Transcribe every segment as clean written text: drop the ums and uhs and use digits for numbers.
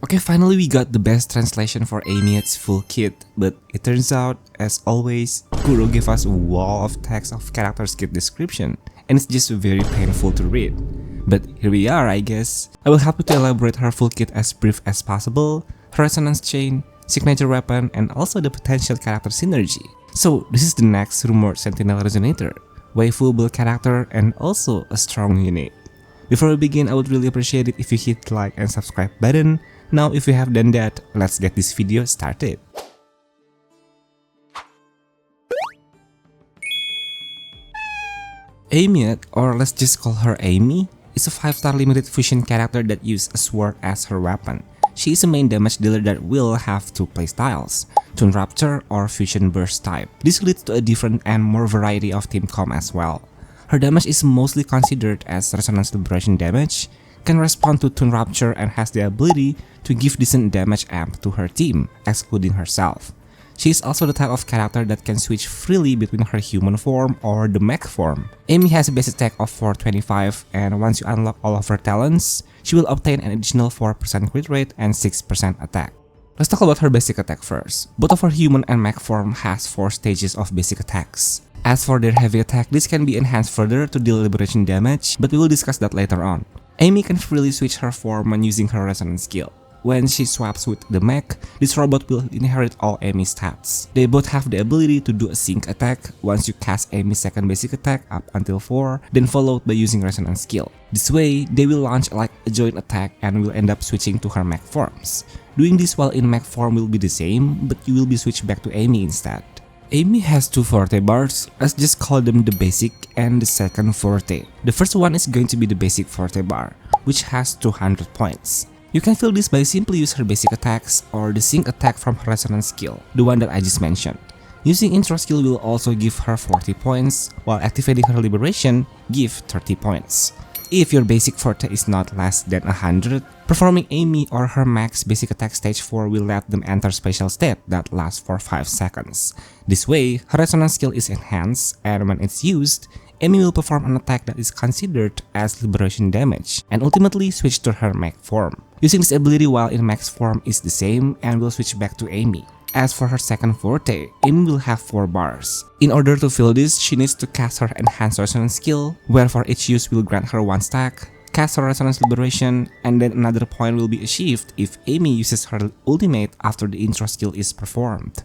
Okay, finally we got the best translation for AEMEATH's full kit, but it turns out, as always, Kuro gave us a wall of text of character's kit description, and it's just very painful to read. But here we are, I guess. I will help you to elaborate her full kit as brief as possible, her resonance chain, signature weapon, and also the potential character synergy. So this is the next rumored Sentinel Resonator, waifu build character, and also a strong unit. Before we begin, I would really appreciate it if you hit the like and subscribe button. Now if you have done that, let's get this video started. AEMEATH, or let's just call her Amy, is a 5-star limited fusion character that uses a sword as her weapon. She is a main damage dealer that will have two playstyles, Toon Rupture or Fusion Burst type. This leads to a different and more variety of team comp as well. Her damage is mostly considered as Resonance Liberation damage, can respond to Toon Rupture, and has the ability to give decent damage amp to her team, excluding herself. She is also the type of character that can switch freely between her human form or the mech form. Amy has a base attack of 425, and once you unlock all of her talents, she will obtain an additional 4% crit rate and 6% attack. Let's talk about her basic attack first. Both of her human and mech form has 4 stages of basic attacks. As for their heavy attack, this can be enhanced further to deal liberation damage, but we will discuss that later on. Amy can freely switch her form when using her resonance skill. When she swaps with the mech, this robot will inherit all Amy's stats. They both have the ability to do a sync attack once you cast Amy's second basic attack up until 4, then followed by using resonance skill. This way, they will launch like a joint attack and will end up switching to her mech forms. Doing this while in mech form will be the same, but you will be switched back to Amy instead. Amy has 2 forte bars. Let's just call them the basic and the second forte. The first one is going to be the basic forte bar, which has 200 points. You can fill this by simply use her basic attacks or the sync attack from her resonance skill, the one that I just mentioned. Using intro skill will also give her 40 points, while activating her liberation give 30 points. If your basic forte is not less than 100, performing Amy or her max basic attack stage 4 will let them enter special state that lasts for 5 seconds. This way, her resonance skill is enhanced, and when it's used, Amy will perform an attack that is considered as liberation damage, and ultimately switch to her mech form. Using this ability while in max form is the same and will switch back to Amy. As for her second forte, Amy will have 4 bars. In order to fill this, she needs to cast her enhanced resonance skill, where for each use will grant her 1 stack, cast her resonance liberation, and then another point will be achieved if Amy uses her ultimate after the intro skill is performed.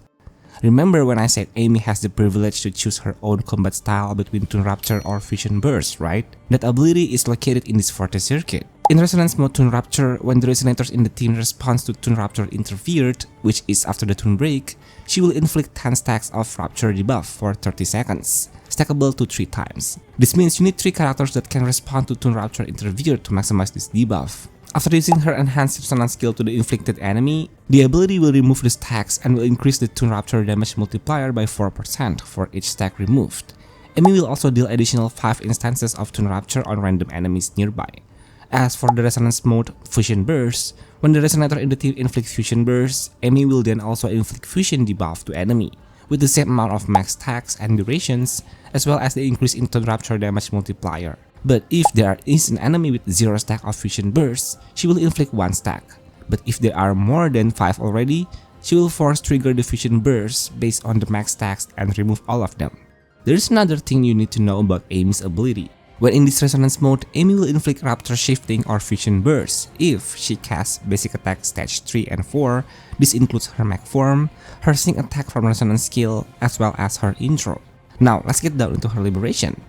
Remember when I said Amy has the privilege to choose her own combat style between Toon Rupture or Fusion Burst, right? That ability is located in this forte circuit. In Resonance mode Toon Rupture, when the resonators in the team responds to Toon Rupture interfered, which is after the Toon Break, she will inflict 10 stacks of Rupture debuff for 30 seconds, stackable to 3 times. This means you need 3 characters that can respond to Toon Rupture interfered to maximize this debuff. After using her enhanced resonance skill to the inflicted enemy, the ability will remove the stacks and will increase the Toon Rupture damage multiplier by 4% for each stack removed. Amy will also deal additional 5 instances of Toon Rupture on random enemies nearby. As for the Resonance mode Fusion Burst, when the resonator in the team inflicts Fusion Burst, Amy will then also inflict Fusion debuff to enemy, with the same amount of max stacks and durations, as well as the increase in Toon Rupture damage multiplier. But if there is an enemy with 0 stack of Fusion Burst, she will inflict 1 stack. But if there are more than 5 already, she will force trigger the Fusion Burst based on the max stacks and remove all of them. There is another thing you need to know about Amy's ability. When in this resonance mode, Amy will inflict Rupture Shifting or Fusion Burst if she casts basic attack stage 3 and 4. This includes her mech form, her sync attack from resonance skill, as well as her intro. Now let's get down into her liberation.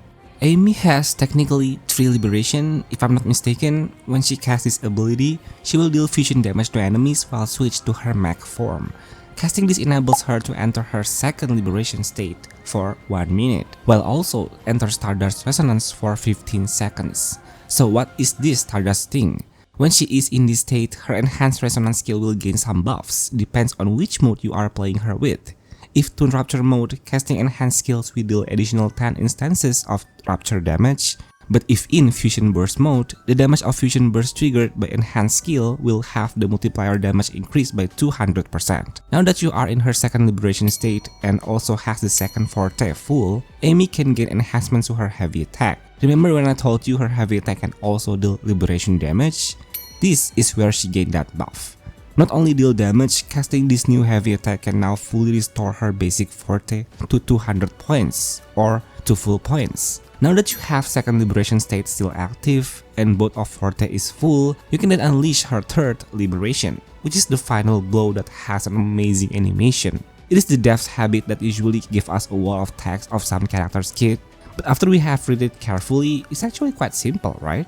Amy has technically 3 liberation. If I'm not mistaken, when she casts this ability, she will deal fusion damage to enemies while switched to her mech form. Casting this enables her to enter her second liberation state for 1 minute, while also enter Stardust Resonance for 15 seconds. So what is this Stardust thing? When she is in this state, her enhanced resonance skill will gain some buffs, depends on which mode you are playing her with. If Toon Rupture mode, casting enhanced skills will deal additional 10 instances of Rupture damage, but if in Fusion Burst mode, the damage of Fusion Burst triggered by enhanced skill will have the multiplier damage increased by 200%. Now that you are in her second liberation state and also has the second forte full, Amy can gain enhancements to her heavy attack. Remember when I told you her heavy attack can also deal liberation damage? This is where she gained that buff. Not only deal damage, casting this new heavy attack can now fully restore her basic forte to 200 points, or 2 full points. Now that you have second liberation state still active, and both of forte is full, you can then unleash her third liberation, which is the final blow that has an amazing animation. It is the death habit that usually gives us a wall of text of some character's kit, but after we have read it carefully, it's actually quite simple, right?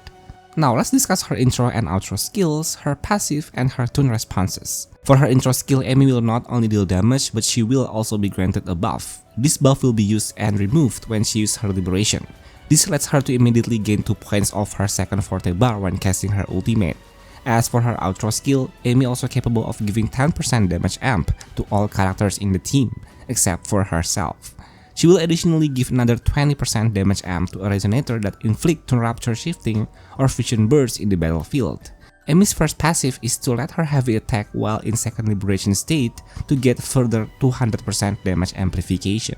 Now let's discuss her intro and outro skills, her passive, and her tune responses. For her intro skill, Amy will not only deal damage, but she will also be granted a buff. This buff will be used and removed when she uses her liberation. This lets her to immediately gain 2 points of her second forte bar when casting her ultimate. As for her outro skill, Amy also capable of giving 10% damage amp to all characters in the team, except for herself. She will additionally give another 20% damage amp to a resonator that inflict tune rupture shifting or fusion burst in the battlefield. Amy's first passive is to let her heavy attack while in second liberation state to get further 200% damage amplification.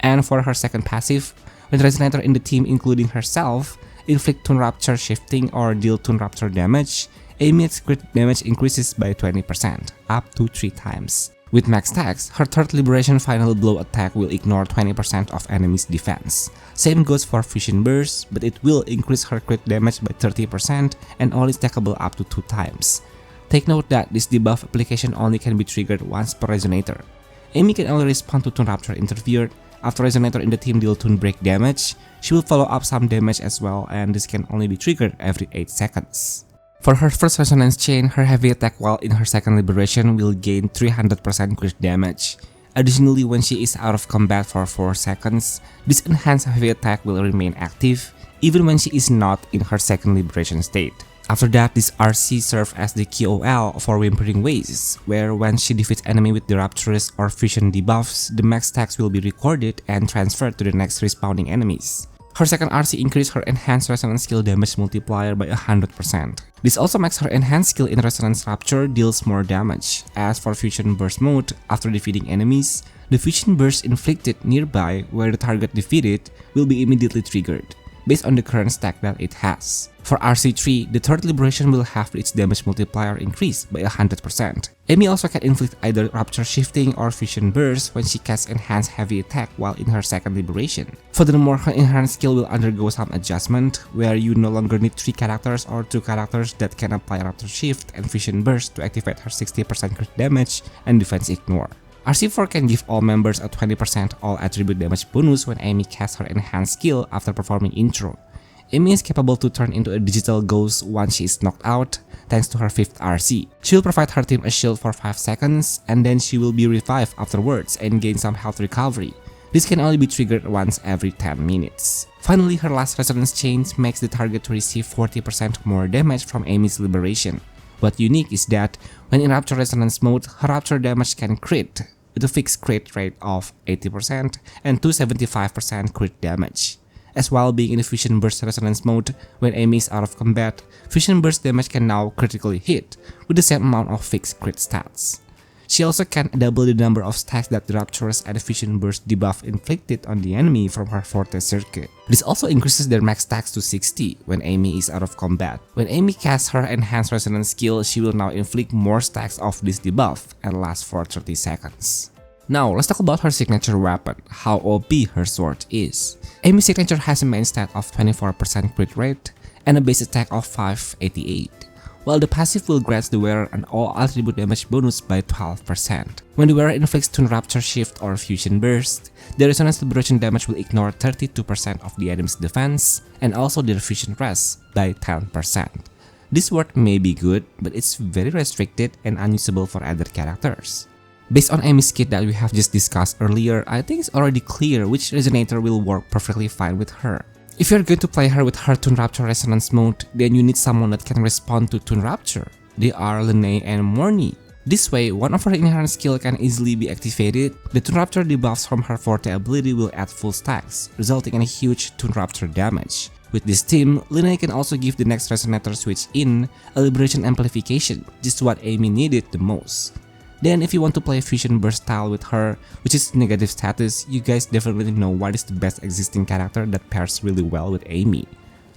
And for her second passive, when resonator in the team including herself inflict tune rupture shifting or deal tune rupture damage, AEMEATH's crit damage increases by 20%, up to 3 times. With max stacks, her third liberation final blow attack will ignore 20% of enemies' defense. Same goes for fusion burst, but it will increase her crit damage by 30% and only stackable up to 2 times. Take note that this debuff application only can be triggered once per resonator. Amy can only respond to tune rupture interfered. After resonator in the team deal tune break damage, she will follow up some damage as well, and this can only be triggered every 8 seconds. For her first resonance chain, her heavy attack while in her second liberation will gain 300% crit damage. Additionally, when she is out of combat for 4 seconds, this enhanced heavy attack will remain active even when she is not in her second liberation state. After that, this RC serves as the KOL for Wuthering Waves, where when she defeats enemy with the Rapturous or Fusion debuffs, the max stacks will be recorded and transferred to the next respawning enemies. Her second RC increased her enhanced resonance skill damage multiplier by 100%. This also makes her enhanced skill in resonance rupture deals more damage. As for fusion burst mode, after defeating enemies, the fusion burst inflicted nearby where the target defeated will be immediately triggered, based on the current stack that it has. For RC3, the third liberation will have its damage multiplier increased by 100%. Amy also can inflict either rupture shifting or fusion burst when she casts enhanced heavy attack while in her second liberation. Furthermore, her enhanced skill will undergo some adjustment, where you no longer need 3 characters or 2 characters that can apply rupture shift and fusion burst to activate her 60% crit damage and defense ignore. RC4 can give all members a 20% all attribute damage bonus when Amy casts her enhanced skill after performing intro. Amy is capable to turn into a digital ghost once she is knocked out, thanks to her 5th RC. She will provide her team a shield for 5 seconds, and then she will be revived afterwards and gain some health recovery. This can only be triggered once every 10 minutes. Finally, her last resonance chain makes the target to receive 40% more damage from Amy's liberation. What's unique is that when in Rapture Resonance mode, her Rapture damage can crit with a fixed crit rate of 80% and 275% crit damage. As while being in the Fusion Burst Resonance mode, when Amy is out of combat, Fusion Burst damage can now critically hit with the same amount of fixed crit stats. She also can double the number of stacks that the Rapturous and the Fusion Burst debuff inflicted on the enemy from her Forte circuit. This also increases their max stacks to 60 when Amy is out of combat. When Amy casts her Enhanced Resonance skill, she will now inflict more stacks of this debuff and last for 30 seconds. Now, let's talk about her signature weapon, how OP her sword is. Amy's signature has a main stat of 24% crit rate and a base attack of 588. While the passive will grant the wearer an all attribute damage bonus by 12%. When the wearer inflicts Tune Rupture Shift or Fusion Burst, the Resonance Liberation damage will ignore 32% of the enemy's defense and also their Fusion Rest by 10%. This word may be good, but it's very restricted and unusable for other characters. Based on Amy's kit that we have just discussed earlier, I think it's already clear which Resonator will work perfectly fine with her. If you're going to play her with her Tune Rupture Resonance mode, then you need someone that can respond to Tune Rupture. They are Lene and Morny. This way, one of her inherent skill can easily be activated. The Tune Rupture debuffs from her Forte ability will add full stacks, resulting in a huge Tune Rupture damage. With this team, Lene can also give the next Resonator switch in a Liberation Amplification, just what Amy needed the most. Then if you want to play Fusion Burst style with her, which is negative status, you guys definitely know what is the best existing character that pairs really well with Amy.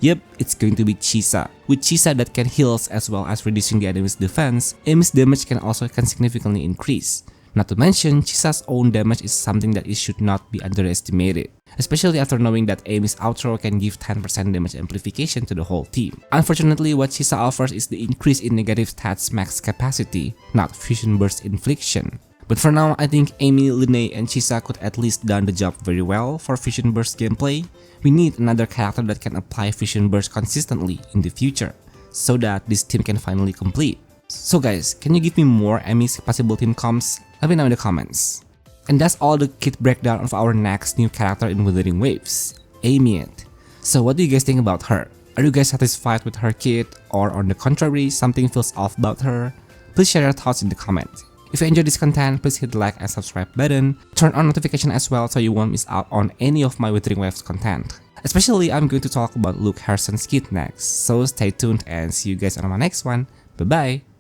Yep, it's going to be Chisa. With Chisa that can heal as well as reducing the enemy's defense, Amy's damage can significantly increase. Not to mention, Chisa's own damage is something that it should not be underestimated, especially after knowing that Amy's outro can give 10% damage amplification to the whole team. Unfortunately, what Chisa offers is the increase in negative stats max capacity, not fusion burst infliction. But for now, I think Amy, Linnea, and Chisa could at least done the job very well for Fusion Burst gameplay. We need another character that can apply Fusion Burst consistently in the future, so that this team can finally complete. So guys, can you give me more Amy's possible team comps? Let me know in the comments. And that's all the kit breakdown of our next new character in Wuthering Waves, AEMEATH. So what do you guys think about her? Are you guys satisfied with her kit, or on the contrary, something feels off about her? Please share your thoughts in the comments. If you enjoyed this content, please hit the like and subscribe button. Turn on notification as well so you won't miss out on any of my Wuthering Waves content. Especially, I'm going to talk about Luke Harrison's kit next, so stay tuned and see you guys on my next one. Bye bye!